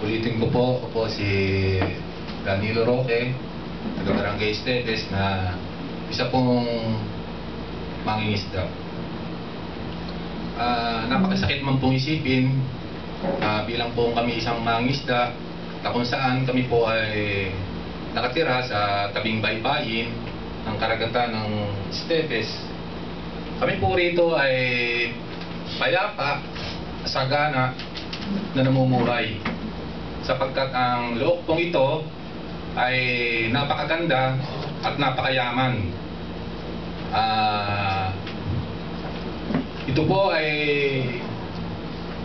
Ulitin ko po, ako po si Danilo Roque, taga-Barangay Esteves na isa pong mangingisda. Napakasakit man pong isipin bilang po kami isang mangingisda na kung saan kami po ay nakatira sa tabing baybayin ng karagatan ng Esteves. Kami po rito ay payapa, sagana na namumuhay sapagkat ang loob pong ito ay napakaganda at napakayaman. Ito po ay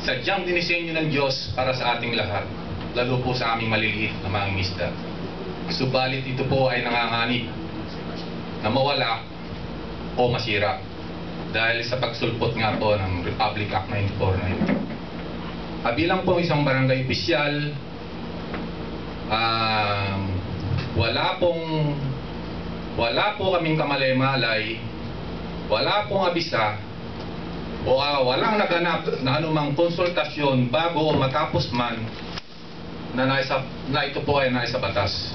sadyang dinisenyo ng Diyos para sa ating lahat, lalo po sa aming maliliit na mangingisda. Subalit ito po ay nanganganib na mawala o masira dahil sa pagsulpot nga po ng Republic Act 94 bilang po isang barangay opisyal, wala po kaming kamali-malay, wala pong abisa o walang naganap na anumang konsultasyon bago o matapos man na ito po ay nasa batas.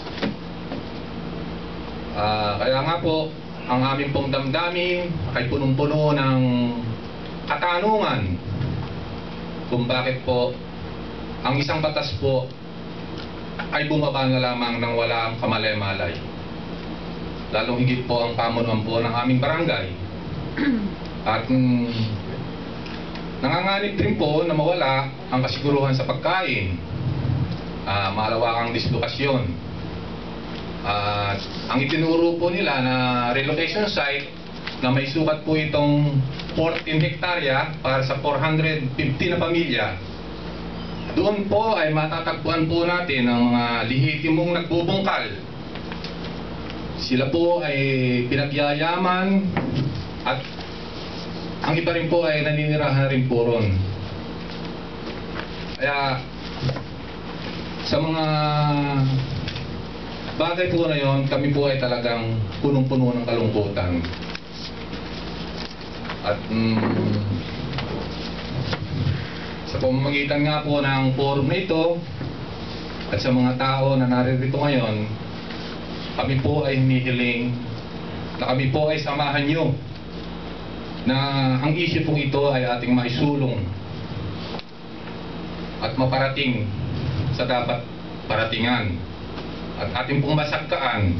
Kaya nga po, ang aming pong damdamin ay punong-puno ng katanungan kung bakit po ang isang batas po ay bumaba na lamang ng walang kamali-malay. Lalong higit po ang pamunuan po ng aming barangay. At nanganganib din po na mawala ang kasiguruhan sa pagkain, malawakang dislokasyon. Ang itinuro po nila na relocation site na may sukat po itong 14 hektarya para sa 450 na pamilya. Doon po ay matatagpuan po natin ang mga lihitimong nagbubungkal. Sila po ay pinagyayaman at ang iba rin po ay naninirahan rin po ron. Kaya sa mga bagay po na yon, kami po ay talagang punong-puno ng kalungkutan. At sa pamamagitan nga po ng forum na ito at sa mga tao na naririto ngayon, kami po ay hinihiling na kami po ay samahan nyo na ang issue pong ito ay ating maisulong at maparating sa dapat paratingan at ating pong masagkaan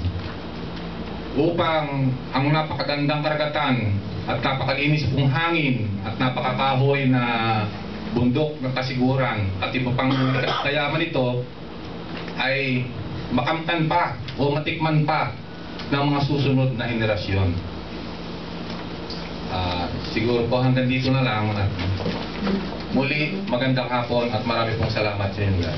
upang ang napakagandang karagatan at napakalinis pong hangin at napakakahoy na bundok ng kasiguran at iba pang kayaman ito ay makamtan pa o matikman pa ng mga susunod na henerasyon. Siguro po hanggang dito na lang. Muli, magandang hapon at marami pong salamat sa inyo.